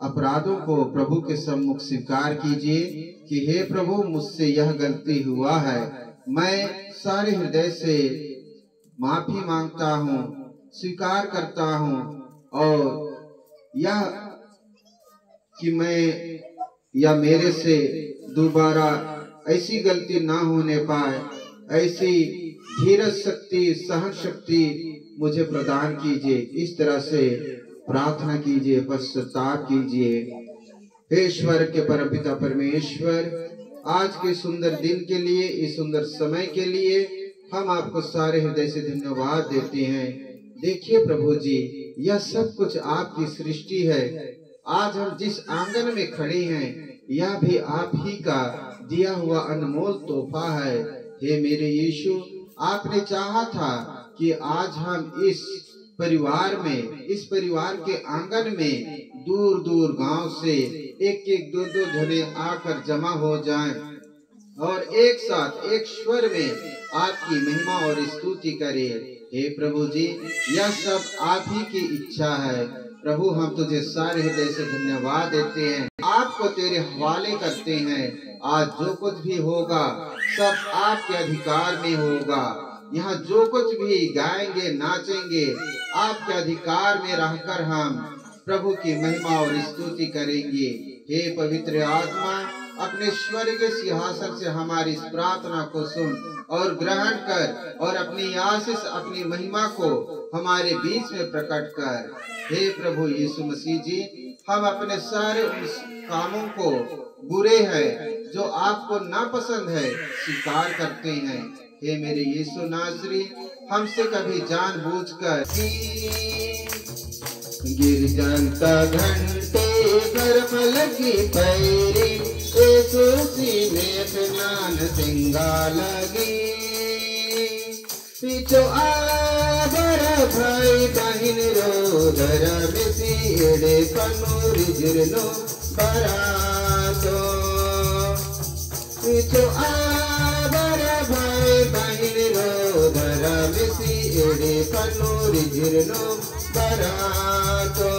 अपराधों को प्रभु के सम्मुख स्वीकार कीजिए कि हे प्रभु, मुझसे यह गलती हुआ है। मैं सारे हृदय से माफी मांगता हूँ, स्वीकार करता हूँ, और यह कि मैं या मेरे से दोबारा ऐसी गलती ना होने पाए, ऐसी धीरज शक्ति, सहन शक्ति मुझे प्रदान कीजिए। इस तरह से प्रार्थना कीजिए, पश्चाताप कीजिए। हे ईश्वर के परमपिता परमेश्वर, आज के सुंदर दिन के लिए, इस सुंदर समय के लिए हम आपको सारे हृदय से धन्यवाद देते हैं। देखिए प्रभु जी, यह सब कुछ आपकी सृष्टि है। आज हम जिस आंगन में खड़े हैं, यह भी आप ही का दिया हुआ अनमोल तोहफा है। हे मेरे यीशु, आपने चाहा था कि आज हम इस परिवार में, इस परिवार के आंगन में दूर दूर गांव से एक एक दो दो जने आकर जमा हो जाएं और एक साथ एक स्वर में आपकी महिमा और स्तुति करें। हे प्रभु जी, यह सब आप ही की इच्छा है। प्रभु, हम तुझे सारे हृदय से धन्यवाद देते हैं, आपको तेरे हवाले करते हैं। आज जो कुछ भी होगा सब आपके अधिकार में होगा। यहाँ जो कुछ भी गाएंगे, नाचेंगे, आपके अधिकार में रहकर हम प्रभु की महिमा और स्तुति करेंगे। हे पवित्र आत्मा, अपने स्वर्गीय सिंहासन से हमारी इस प्रार्थना को सुन और ग्रहण कर और अपनी आशीष, अपनी महिमा को हमारे बीच में प्रकट कर। हे प्रभु यीशु मसीह जी, हम अपने सारे उन कामों को बुरे हैं जो आपको नापसंद है स्वीकार करते हैं। हे मेरे यीशु नासरी, हमसे कभी जानबूझकर गिर जानता घंटे पर फलकी पैरी, यीशु में स्नान सिंगा लगी। पीछो आबर भाई बहन रोदर मिसीड़े कनूरी जिरनो बरातो। पीछो आबर भाई बहन रोदर मिसीड़े कनूरी जिरनो बरातो।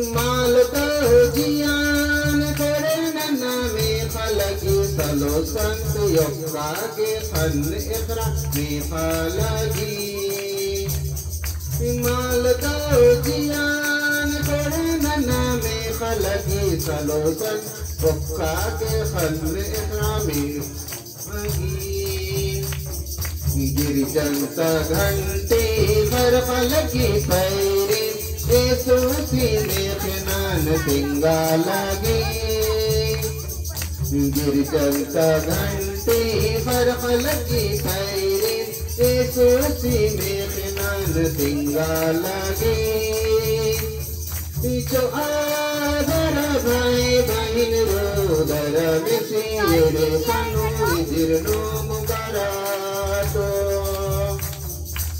माल तो जियान करे नन्ना में फलगी, सलो संत योगा के फन इकरा में फलगी। माल तो जियान करे नन्ना में फलगी, सलो संत योगा के फन इकरा में फलगी। गिर जनता घंटे पर फलकी पैरी, यीशु में स्नान सिंगा लगी। गिर जनता घंटे पर फलकी पैरी, यीशु में स्नान सिंगा लगी। पीछो आदर भाई बहन रोदर मिसीड़े कनूरी जिरनो मुबरातो।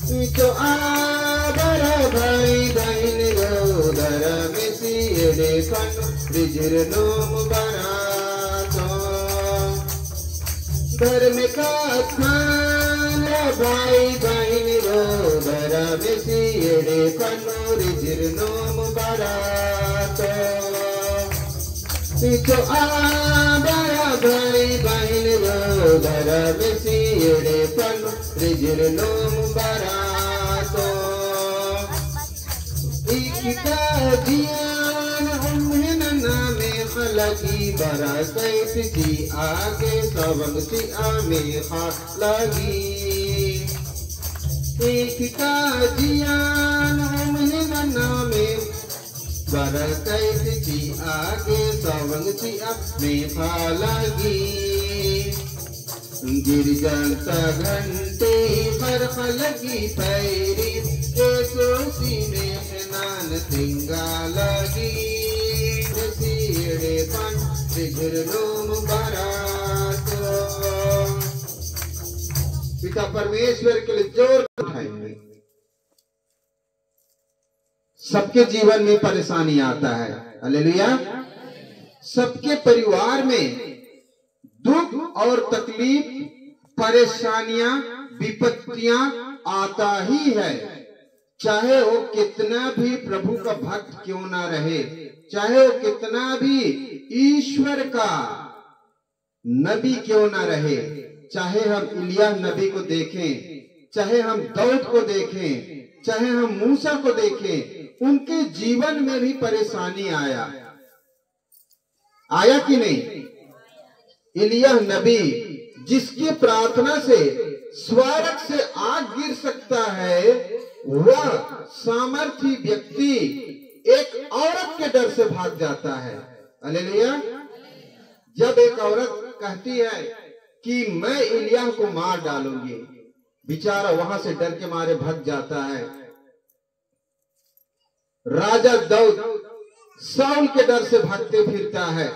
पीछो आदर भाई बहन रोदर मिसीड़े कनूरी जिरनो मुबरातो। धर्म का स्थान भाई बहन रोदर मिसीड़े कनूरी जिरनो मुबरातो। पीछो आदर भाई बहन रोदर मिसीड़े कनूरी जिरनो मुबरातो। एक का जियान उम्हन नामे फलकी, बरसैत जी आगे सवंग सी आमे लगी। एक का जियान उम्हन नामे बरसैत जी आगे सवंग सी आमे लगी। गिर जनता घंटे पर फलकी पैरी, यीशु में स्नान सिंगा लगी। मिसीड़े पन जिरनो मुबरातो। पिता परमेश्वर के लिए जोर उठाएंगे। सबके जीवन में परेशानी आता है, हालेलुया। सबके परिवार में दुख और तकलीफ, परेशानियां, विपत्तियां आता ही है। चाहे वो कितना भी प्रभु का भक्त क्यों ना रहे, चाहे वो कितना भी ईश्वर का नबी क्यों ना रहे, चाहे हम इलिया नबी को देखें, चाहे हम दाऊद को देखें, चाहे हम मूसा को देखें, उनके जीवन में भी परेशानी आया कि नहीं? इलिया नबी जिसकी प्रार्थना से स्वर्ग से आग गिर सकता है, वह सामर्थी व्यक्ति एक औरत के डर से भाग जाता है। हालेलुया। जब एक औरत कहती है कि मैं इलिया को मार डालूंगी, बेचारा वहां से डर के मारे भाग जाता है। राजा दाऊद शाऊल के डर से भागते फिरता है,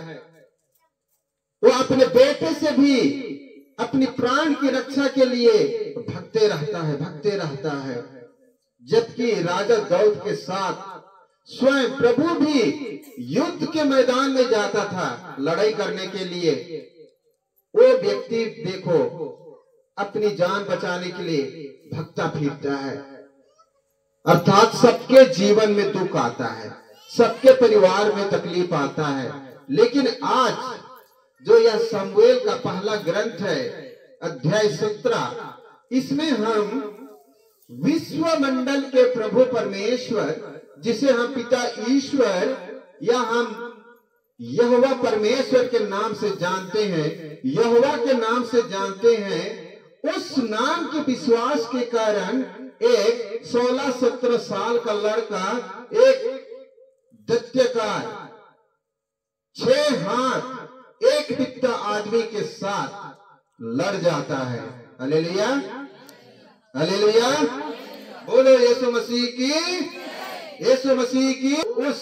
वो अपने बेटे से भी अपनी प्राण की रक्षा के लिए भागते रहता है। जबकि राजा दाऊद के साथ स्वयं प्रभु भी युद्ध के मैदान में जाता था लड़ाई करने के लिए। वो व्यक्ति देखो अपनी जान बचाने के लिए भागता फिरता है। अर्थात सबके जीवन में दुख आता है, सबके परिवार में तकलीफ आता है। लेकिन आज जो यह शमूएल का पहला ग्रंथ है, अध्याय 17, इसमें हम विश्व मंडल के प्रभु परमेश्वर, जिसे हम पिता ईश्वर या हम यहोवा परमेश्वर के नाम से जानते हैं, यहोवा के नाम से जानते हैं, उस नाम के विश्वास के कारण एक 16-17 साल का लड़का एक दैत्यकार 6 हाथ 1 बित्ता आदमी के साथ लड़ जाता है। Hallelujah, hallelujah. बोलो यीशु मसीह की। उस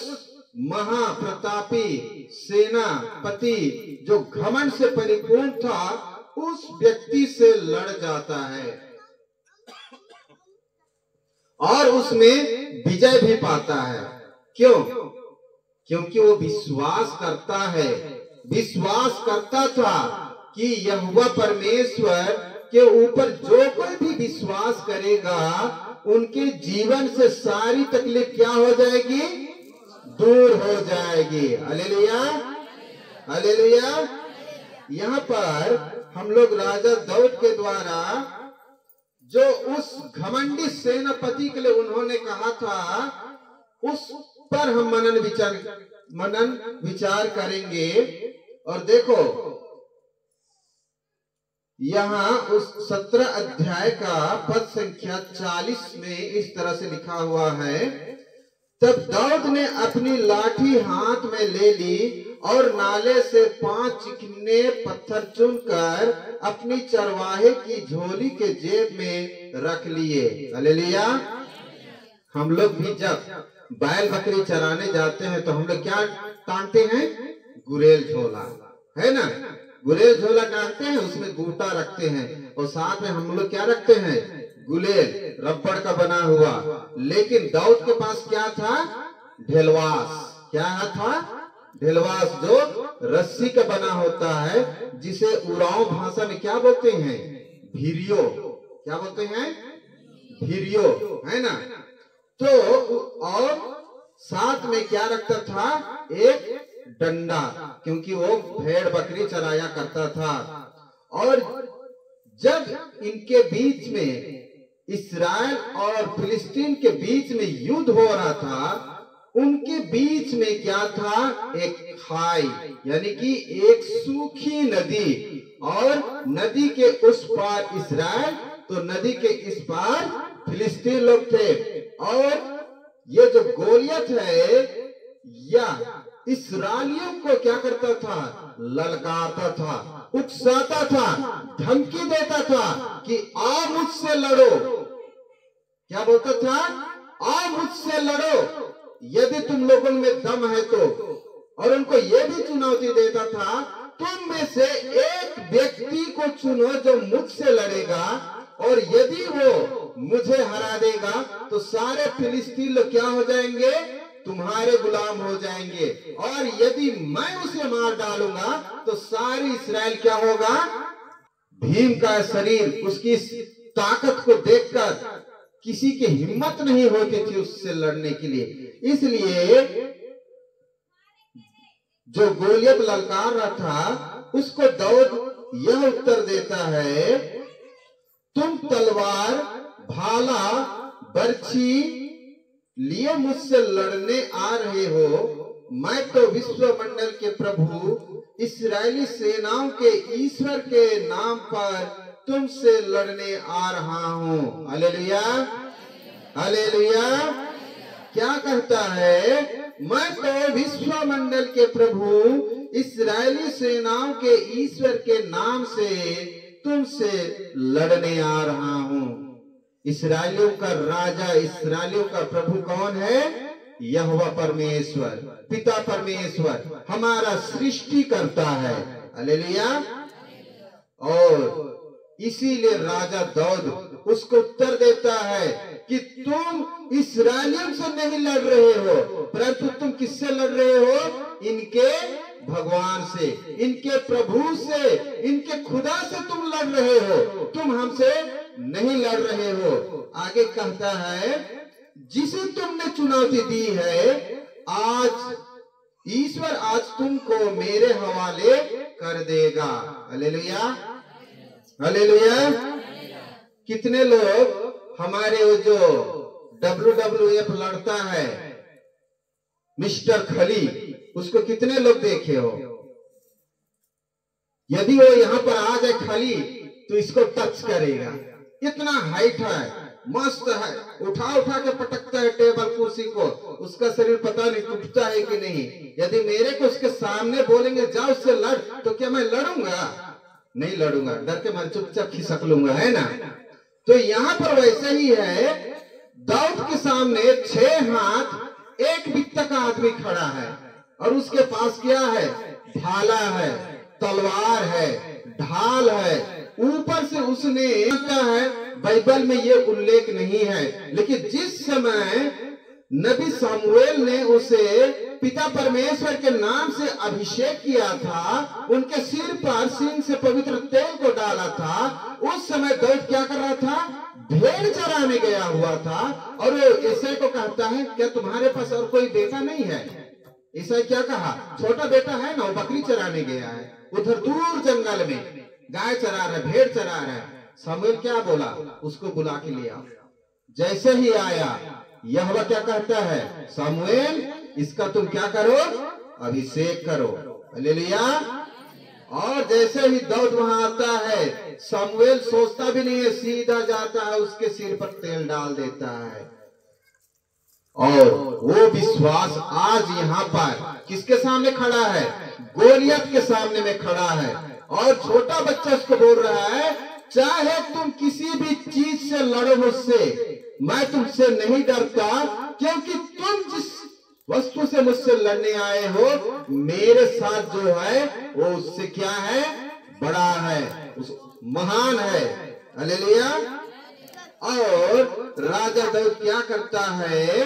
महाप्रतापी सेनापति जो घमंड से परिपूर्ण था, उस व्यक्ति से लड़ जाता है और उसमें विजय भी पाता है। क्यों? क्योंकि वो विश्वास करता था कि यहोवा परमेश्वर के ऊपर जो कोई भी विश्वास करेगा, उनके जीवन से सारी तकलीफ क्या हो जाएगी? दूर हो जाएगी। Hallelujah, hallelujah. यहाँ पर हम लोग राजा दाऊद के द्वारा जो उस घमंडी सेनापति के लिए उन्होंने कहा था, उस पर हम मनन विचार करेंगे। और देखो यहाँ उस 17 अध्याय का पद संख्या 40 में इस तरह से लिखा हुआ है, तब दाऊद ने अपनी लाठी हाथ में ले ली और नाले से 5 चिकने पत्थर चुनकर अपनी चरवाहे की झोली के जेब में रख लिए। हालेलुया। हम लोग भी जब बैल बकरी चराने जाते हैं तो हम लोग क्या टांगते हैं? गुरेल झोला, है ना? गुरेल झोला टांगते हैं, उसमें गूटा रखते हैं और साथ में हम लोग क्या रखते हैं? गुलेल, रबड़ का बना हुआ। लेकिन दाऊद के पास क्या था? ढेलवास। क्या था? ढेलवास, जो रस्सी का बना होता है, जिसे उरांव भाषा में क्या बोलते हैं? भिरियो। क्या बोलते हैं? भिरियो, है ना? तो और साथ में क्या रखता था? एक डंडा, क्योंकि वो भेड़ बकरी चराया करता था। और जब इनके बीच में, इस्राएल और फिलिस्तीन के बीच में युद्ध हो रहा था, उनके बीच में क्या था? एक खाई, यानी कि एक सूखी नदी, और नदी के उस पार इस्राएल, तो नदी के इस पार फिलिस्तीन लोग थे। और ये जो गोलियत है, या इस्राएलियों को क्या करता था? ललकारता था, उकसाता था, धमकी देता था कि आओ मुझसे लड़ो। क्या बोलता था? आओ मुझसे लड़ो यदि तुम लोगों में दम है तो। और उनको यह भी चुनौती देता था, तुम में से एक व्यक्ति को चुनो जो मुझसे लड़ेगा, और यदि वो मुझे हरा देगा तो सारे फिलिस्तीन लोग क्या हो जाएंगे? तुम्हारे गुलाम हो जाएंगे। और यदि मैं उसे मार डालूंगा तो सारी इस्राएल क्या होगा? भीम का शरीर, उसकी ताकत को देखकर किसी की हिम्मत नहीं होती थी उससे लड़ने के लिए। इसलिए जो गोलियत ललकार रहा था उसको दाऊद यह उत्तर देता है, तुम तलवार, भाला, बर्छी लिए मुझसे लड़ने आ रहे हो, मैं तो विश्वमंडल के प्रभु इस्राएली सेनाओं के ईश्वर के नाम पर तुमसे लड़ने आ रहा हूँ। Hallelujah, hallelujah. क्या कहता है? मैं तो विश्वमंडल के प्रभु इस्राएली सेनाओं के ईश्वर के नाम से तुमसे लड़ने आ रहा हूँ। इस्राएलियों का राजा, इस्राएलियों का प्रभु कौन है? यहोवा परमेश्वर, पिता परमेश्वर, हमारा सृष्टि करता है। हालेलुया। और इसीलिए राजा दाऊद उसको उत्तर देता है कि तुम इस्राएलियों से नहीं लड़ रहे हो, परंतु तुम किससे लड़ रहे हो? इनके भगवान से, इनके प्रभु से, इनके खुदा से तुम लड़ रहे हो, तुम हमसे नहीं लड़ रहे हो। आगे कहता है, जिसे तुमने चुनौती दी है, आज ईश्वर आज तुमको मेरे हवाले कर देगा। Hallelujah, hallelujah. कितने लोग हमारे वो जो WWF लड़ता है, मिस्टर खली, उसको कितने लोग देखे हो? यदि वो यहाँ पर आ जाए खली तो इसको टच करेगा। इतना हाइट है, मस्त है, उठा उठा के पटकता है टेबल कुर्सी को, उसका शरीर पता नहीं टूटता है कि नहीं। यदि मेरे को उसके सामने बोलेंगे जाओ उससे लड़, तो क्या मैं लड़ूंगा? नहीं लड़ूंगा, डर के मैं चुपचाप खिसक लूंगा, है ना। तो यहाँ पर वैसे ही है, दाऊद के सामने 6 हाथ 1 बित्ता का आदमी खड़ा है और उसके पास क्या है? भाला है, तलवार है, ढाल है, ऊपर से उसने है। बाइबल में ये उल्लेख नहीं है, लेकिन जिस समय नबी सामुएल ने उसे पिता परमेश्वर के नाम से अभिषेक किया था, उनके सिर पर सींग से पवित्र तेल को डाला था, उस समय दाऊद क्या कर रहा था? भेड़ चराने गया हुआ था। और ईसाई को कहता है, क्या तुम्हारे पास और कोई बेटा नहीं है? ईसाई क्या कहा? छोटा बेटा है ना, वो बकरी चराने गया है उधर दूर जंगल में, गाय चरा रहा है, भेड़ चरा रहा है। सामुएल क्या बोला? उसको बुला के लिया। जैसे ही आया, यहोवा क्या कहता है? सामुएल, इसका तुम क्या करो? अभिषेक करो। हालेलुया। और जैसे ही दाऊद वहां आता है, सामुएल सोचता भी नहीं है, सीधा जाता है, उसके सिर पर तेल डाल देता है। और वो विश्वास आज यहाँ पर किसके सामने खड़ा है? गोलियत के सामने में खड़ा है। और छोटा बच्चा उसको बोल रहा है, चाहे तुम किसी भी चीज से लड़ो मुझसे, मैं तुमसे नहीं डरता, क्योंकि तुम जिस वस्तु से मुझसे लड़ने आए हो, मेरे साथ जो है वो उससे क्या है? बड़ा है, महान है। हालेलुया। और राजा दाऊद क्या करता है?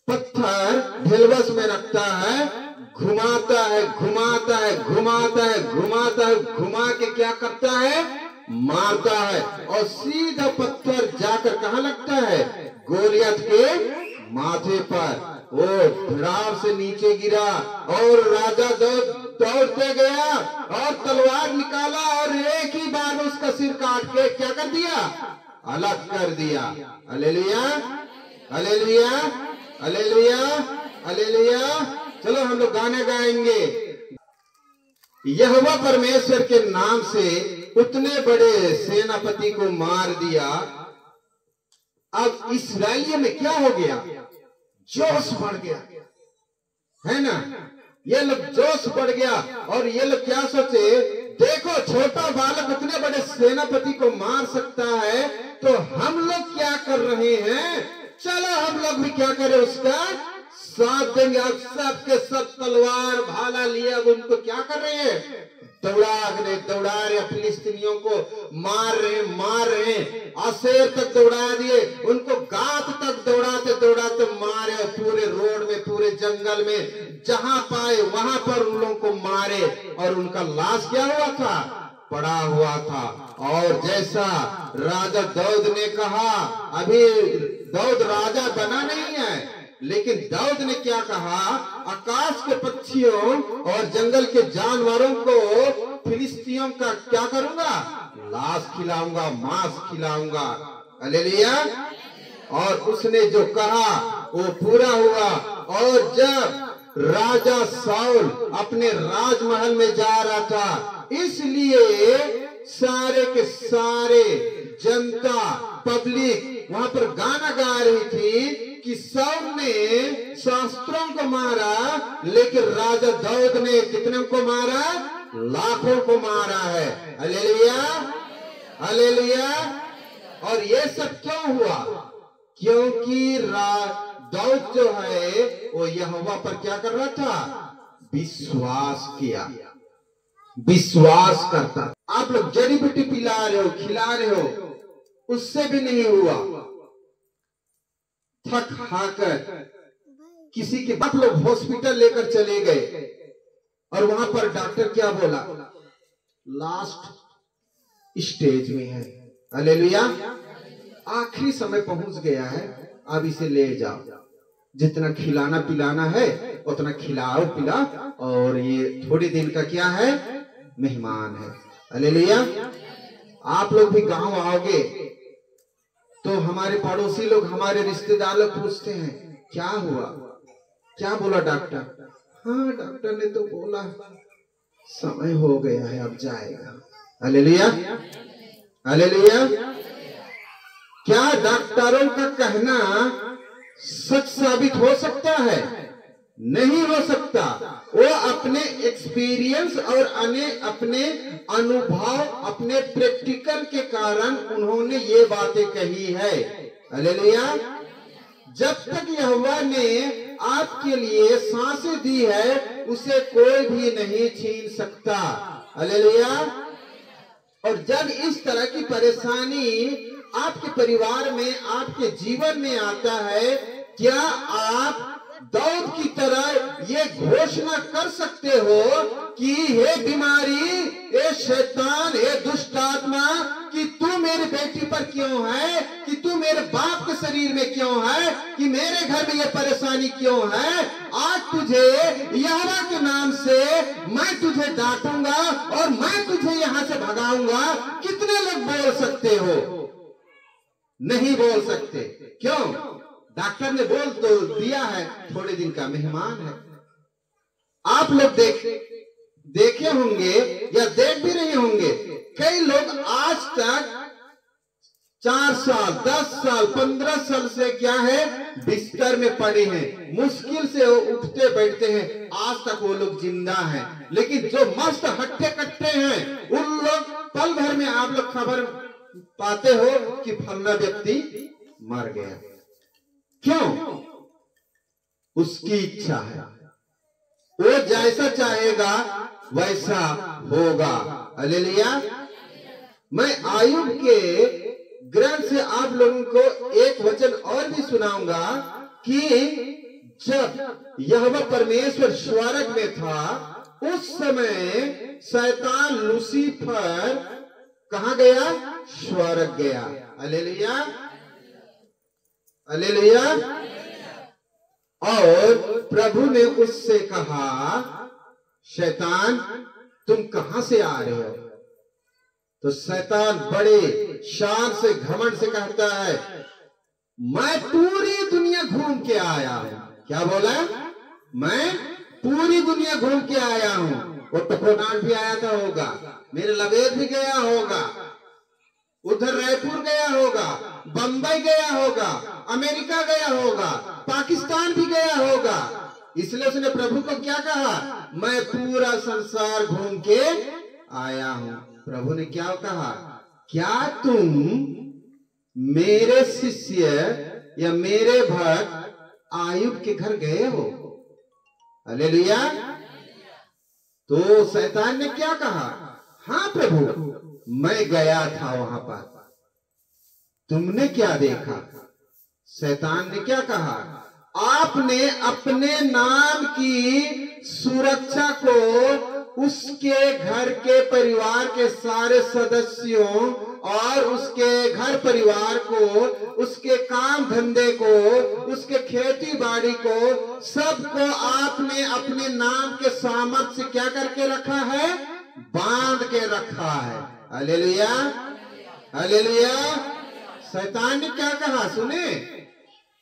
पत्थर ढिलवस में रखता है, घुमाता है, घुमाता है, घुमाता है, घुमाता है, घुमा के क्या करता है? मारता है। और सीधा पत्थर जाकर कहाँ लगता है? गोलियत के माथे पर। वो धड़ाम से नीचे गिरा और राजा दौड़ते गया और तलवार निकाला और एक ही बार में उसका सिर काट के क्या कर दिया? अलग कर दिया। Hallelujah, hallelujah, hallelujah, hallelujah. चलो हम लोग गाने गाएंगे। यहोवा परमेश्वर के नाम से उतने बड़े सेनापति को मार दिया। अब इस्राएलियों में क्या हो गया? जोश बढ़ गया, है ना। ये लोग जोश बढ़ गया और ये लोग क्या सोचे? देखो, छोटा बालक उतने बड़े सेनापति को मार सकता है, तो हम लोग क्या कर रहे हैं? चलो हम लोग भी क्या करें, उसका साथ देंगे। अब सबके सब तलवार भाला लिए अब उनको क्या कर रहे हैं? दौड़ा रहे, फिलिस्तीनियों को मार रहे, आशेर तक दौड़ा दिए, उनको गात तक दौड़ाते दौड़ाते मारे, और पूरे रोड में, पूरे जंगल में जहां पाए वहां पर उन लोगों को मारे। और उनका लाश क्या हुआ था? पड़ा हुआ था। और जैसा राजा दाऊद ने कहा, अभी दाऊद राजा बना नहीं है, लेकिन दाऊद ने क्या कहा, आकाश के पक्षियों और जंगल के जानवरों को फिलिस्तियों का क्या करूंगा, लाश खिलाऊंगा, मांस खिलाऊंगा। हालेलुया। और उसने जो कहा वो पूरा हुआ। और जब राजा शाऊल अपने राजमहल में जा रहा था, इसलिए सारे के सारे जनता पब्लिक वहां पर गाना गा रही थी कि शाऊल ने शास्त्रों को मारा, लेकिन राजा दाऊद ने कितने को मारा, लाखों को मारा है। Hallelujah, hallelujah. और ये सब क्यों हुआ, क्योंकि दाऊद जो है वो यहोवा पर क्या कर रहा था, विश्वास किया, विश्वास करता। आप लोग जड़ी बूटी पिला रहे हो, खिला रहे हो, उससे भी नहीं हुआ। थक हाकर किसी के आप लोग हॉस्पिटल लेकर चले गए और वहां पर डॉक्टर क्या बोला, लास्ट स्टेज में है। हालेलुया, आखिरी समय पहुंच गया है, अब इसे ले जाओ, जितना खिलाना पिलाना है उतना खिलाओ पिला, और ये थोड़े दिन का क्या है, मेहमान है। हालेलुया। आप लोग भी गांव आओगे तो हमारे पड़ोसी लोग, हमारे रिश्तेदार लोग पूछते हैं क्या हुआ, क्या बोला डॉक्टर, हाँ डॉक्टर ने तो बोला समय हो गया है, अब जाएगा। Hallelujah, hallelujah. क्या डॉक्टरों का कहना सच साबित हो सकता है? नहीं हो सकता। वो अपने एक्सपीरियंस और अपने अनुभव, अपने प्रैक्टिकल के कारण उन्होंने ये बातें कही है। हालेलुया। जब तक यहोवा ने आपके लिए सांसें दी है, उसे कोई भी नहीं छीन सकता। हालेलुया। और जब इस तरह की परेशानी आपके परिवार में, आपके जीवन में आता है, क्या आप दाऊद की तरह ये घोषणा कर सकते हो कि हे बीमारी, हे शैतान, हे दुष्ट आत्मा, कि तू मेरी बेटी पर क्यों है, कि तू मेरे बाप के शरीर में क्यों है, कि मेरे घर में ये परेशानी क्यों है? आज तुझे यहोवा के नाम से मैं तुझे डांटूंगा और मैं तुझे यहां से भगाऊंगा। कितने लोग बोल सकते हो? नहीं बोल सकते। क्यों? डॉक्टर ने बोल तो दिया है, थोड़े दिन का मेहमान है। आप लोग देखे होंगे या देख भी रहे होंगे, कई लोग आज तक 4 साल, 10 साल, 15 साल से क्या है, बिस्तर में पड़े हैं, मुश्किल से वो उठते बैठते हैं, आज तक वो लोग जिंदा हैं। लेकिन जो मस्त हट्टे कट्टे हैं, उन लोग पल भर में आप लोग खबर पाते हो कि फलना व्यक्ति मर गया। क्यों? उसकी इच्छा है, वो जैसा चाहेगा वैसा होगा। हालेलुया। मैं आयुब के ग्रंथ से आप लोगों को एक वचन और भी सुनाऊंगा कि जब यहोवा परमेश्वर स्वर्ग में था, उस समय शैतान लूसीफर कहां गया? स्वर्ग गया। Hallelujah, hallelujah. और प्रभु ने उससे कहा, शैतान तुम कहां से आ रहे हो? तो शैतान बड़े शान से, घमंड से कहता है, मैं पूरी दुनिया घूम के आया हूं। क्या बोला? मैं पूरी दुनिया घूम के आया हूं। वो टकोनाट भी आया था होगा, मेरे लबेद भी गया होगा, उधर रायपुर गया होगा, बंबई गया होगा, अमेरिका गया होगा, पाकिस्तान भी गया होगा। इसलिए उसने प्रभु को क्या कहा? मैं पूरा संसार घूम के आया हूं। प्रभु ने क्या कहा? क्या तुम मेरे शिष्य या मेरे भक्त आयुब के घर गए हो? हालेलुया। तो शैतान ने क्या कहा? हाँ प्रभु, मैं गया था वहां पर। तुमने क्या देखा? शैतान ने क्या कहा? आपने अपने नाम की सुरक्षा को उसके घर के परिवार के सारे सदस्यों और उसके घर परिवार को, उसके काम धंधे को, उसके खेती बाड़ी को, सबको आपने अपने नाम के सामर्थ से क्या करके रखा है? बांध के रखा है। Hallelujah, hallelujah. शैतान ने क्या कहा सुने?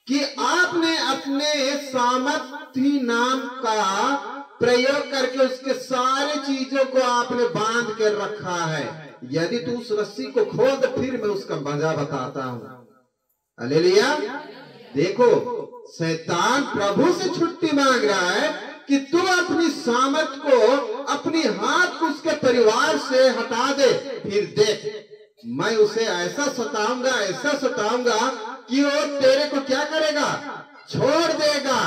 कि आपने अपने सामर्थी नाम का प्रयोग करके उसके सारे चीजों को आपने बांध के रखा है। यदि तू उस रस्सी को खोल तो फिर मैं उसका वजह बताता हूं। हालेलुया। देखो, शैतान प्रभु से छुट्टी मांग रहा है कि तू अपनी सामर्थ को, अपनी हाथ को उसके परिवार से हटा दे, फिर देख मैं उसे ऐसा सताऊंगा, ऐसा सताऊंगा कि वो तेरे को क्या करेगा? छोड़ देगा,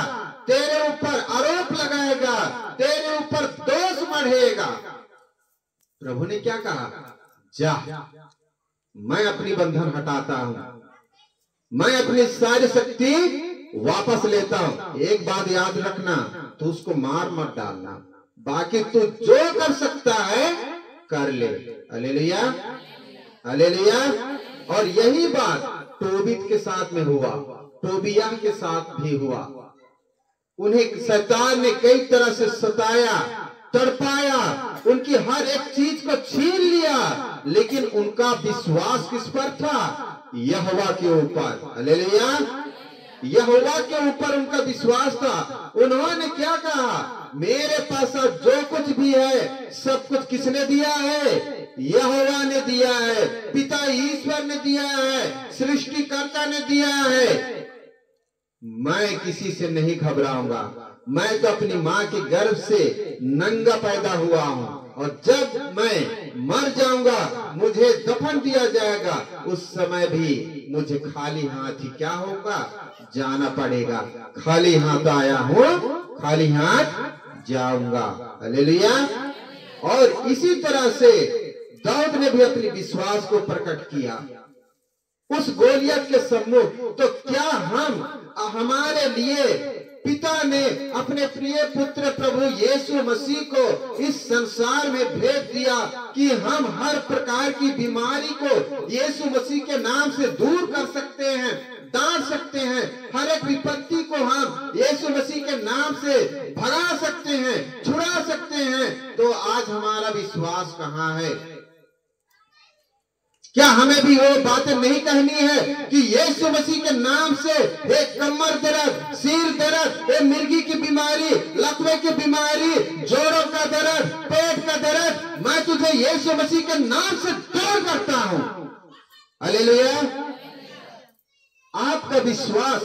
तेरे ऊपर आरोप लगाएगा, तेरे ऊपर दोष मढ़ेगा। प्रभु ने क्या कहा? जा, मैं अपनी बंधन हटाता हूं, मैं अपनी सारी शक्ति वापस लेता हूं। एक बात याद रखना, तू उसको मार मत डालना, बाकी तू जो कर सकता है कर ले। Hallelujah, hallelujah. और यही बात टोबीत के साथ में हुआ, टोबिया के साथ भी हुआ। उन्हें शैतान ने कई तरह से सताया, तड़पाया, उनकी हर एक चीज को छीन लिया, लेकिन उनका विश्वास किस पर था? यहोवा के ऊपर। हालेलुया, यहोवा के ऊपर उनका विश्वास था। उन्होंने क्या कहा? मेरे पास जो कुछ भी है सब कुछ किसने दिया है? यहोवा ने दिया है, पिता ईश्वर ने दिया है, सृष्टिकर्ता ने दिया है। मैं किसी से नहीं घबराऊंगा, मैं तो अपनी माँ के गर्भ से नंगा पैदा हुआ हूँ, और जब मैं मर जाऊंगा, मुझे दफन दिया जाएगा, उस समय भी मुझे खाली हाथ ही क्या होगा? जाना पड़ेगा। खाली हाथ आया हूँ, खाली हाथ जाऊंगा। हालेलुया। और इसी तरह से दाऊद ने भी अपने विश्वास को प्रकट किया उस गोलियत के सम्मुख। तो क्या हमारे लिए पिता ने अपने प्रिय पुत्र प्रभु यीशु मसीह को इस संसार में भेज दिया कि हम हर प्रकार की बीमारी को यीशु मसीह के नाम से दूर कर सकते हैं, डांट सकते हैं, हर एक विपत्ति को हम यीशु मसीह के नाम से भगा सकते हैं, छुड़ा सकते हैं। तो आज हमारा विश्वास कहाँ है? क्या हमें भी वो बातें नहीं कहनी है कि यीशु मसीह के नाम से एक कमर दर्द, सिर दर्द, एक मिर्गी की बीमारी, लकवे की बीमारी, जोड़ों का दर्द, पेट का दर्द, मैं तुझे यीशु मसीह के नाम से दूर करता हूं। हालेलुया। आपका विश्वास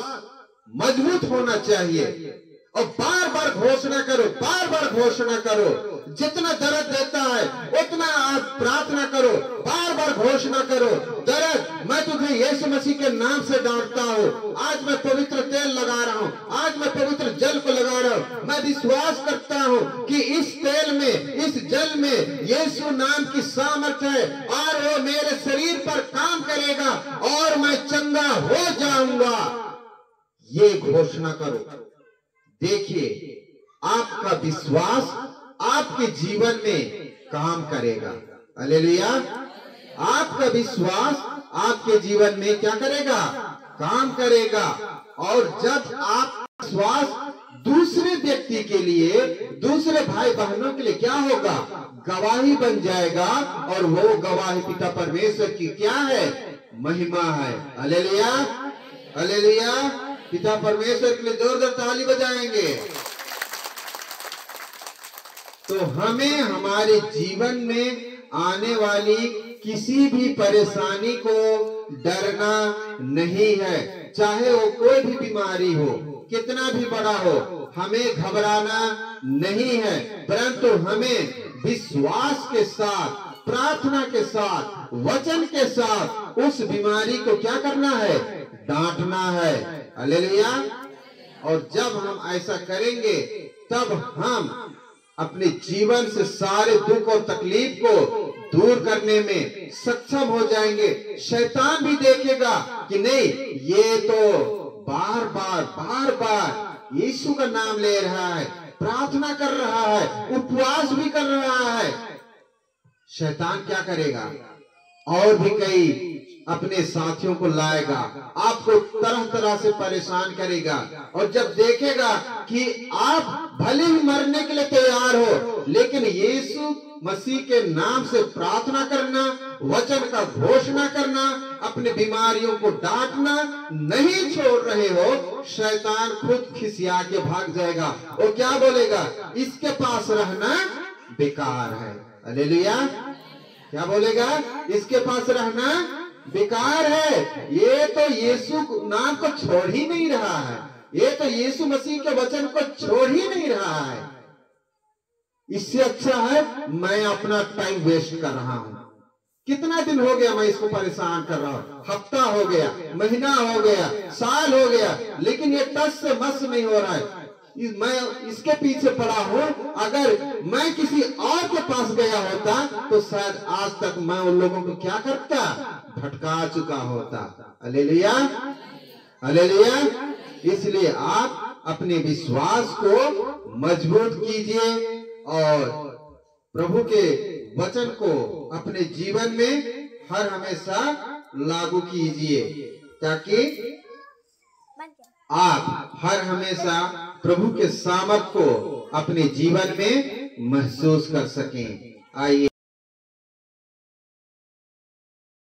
मजबूत होना चाहिए और बार बार घोषणा करो, बार बार घोषणा करो। जितना दर्द देता है उतना आप प्रार्थना करो, बार बार घोषणा करो, दर्द मैं तुझे यीशु मसीह के नाम से डांटता हूँ। आज मैं पवित्र तेल लगा रहा हूँ, आज मैं पवित्र जल को लगा रहा हूँ। मैं विश्वास करता हूँ कि इस तेल में, इस जल में यीशु नाम की सामर्थ्य है और वो मेरे शरीर पर काम करेगा और मैं चंगा हो जाऊंगा। ये घोषणा करो। देखिए, आपका विश्वास आपके जीवन में काम करेगा। हालेलुया। आपका विश्वास आपके जीवन में क्या करेगा? काम करेगा। और जब आप विश्वास दूसरे व्यक्ति के लिए, दूसरे भाई बहनों के लिए क्या होगा? गवाही बन जाएगा। और वो गवाही पिता परमेश्वर की क्या है? महिमा है। Hallelujah, hallelujah. पिता परमेश्वर के लिए जोरदार ताली बजाएंगे। तो हमें हमारे जीवन में आने वाली किसी भी परेशानी को डरना नहीं है। चाहे वो कोई भी बीमारी हो, कितना भी बड़ा हो, हमें घबराना नहीं है, परंतु हमें विश्वास के साथ, प्रार्थना के साथ, वचन के साथ उस बीमारी को क्या करना है? डांटना है। हालेलुया। और जब हम ऐसा करेंगे तब हम अपने जीवन से सारे दुख और तकलीफ को दूर करने में सक्षम हो जाएंगे। शैतान भी देखेगा कि नहीं, ये तो बार बार यीशु का नाम ले रहा है, प्रार्थना कर रहा है, उपवास भी कर रहा है, शैतान क्या करेगा? और भी कई अपने साथियों को लाएगा, आपको तरह तरह से परेशान करेगा। और जब देखेगा कि आप भले ही मरने के लिए तैयार हो, लेकिन यीशु मसीह के नाम से प्रार्थना करना, वचन का घोषणा करना, अपने बीमारियों को डांटना नहीं छोड़ रहे हो, शैतान खुद खिसिया के भाग जाएगा और क्या बोलेगा? इसके पास रहना बेकार है। हालेलुया। क्या बोलेगा? इसके पास रहना बेकार है। ये तो यीशु नाम को छोड़ ही नहीं रहा है, ये तो यीशु मसीह के वचन को छोड़ ही नहीं रहा है। इससे अच्छा है मैं अपना टाइम वेस्ट कर रहा हूं। कितना दिन हो गया मैं इसको परेशान कर रहा हूं, हफ्ता हो गया, महीना हो गया, साल हो गया, लेकिन ये टस से मस नहीं हो रहा है। मैं इसके पीछे पड़ा हूं। अगर मैं किसी और के पास गया होता तो शायद आज तक मैं उन लोगों को क्या करता? भटका चुका होता। Hallelujah, hallelujah. इसलिए आप अपने विश्वास को मजबूत कीजिए और प्रभु के वचन को अपने जीवन में हर हमेशा लागू कीजिए, ताकि आप हर हमेशा प्रभु के सामर्थ को अपने जीवन में महसूस कर सकें। आइए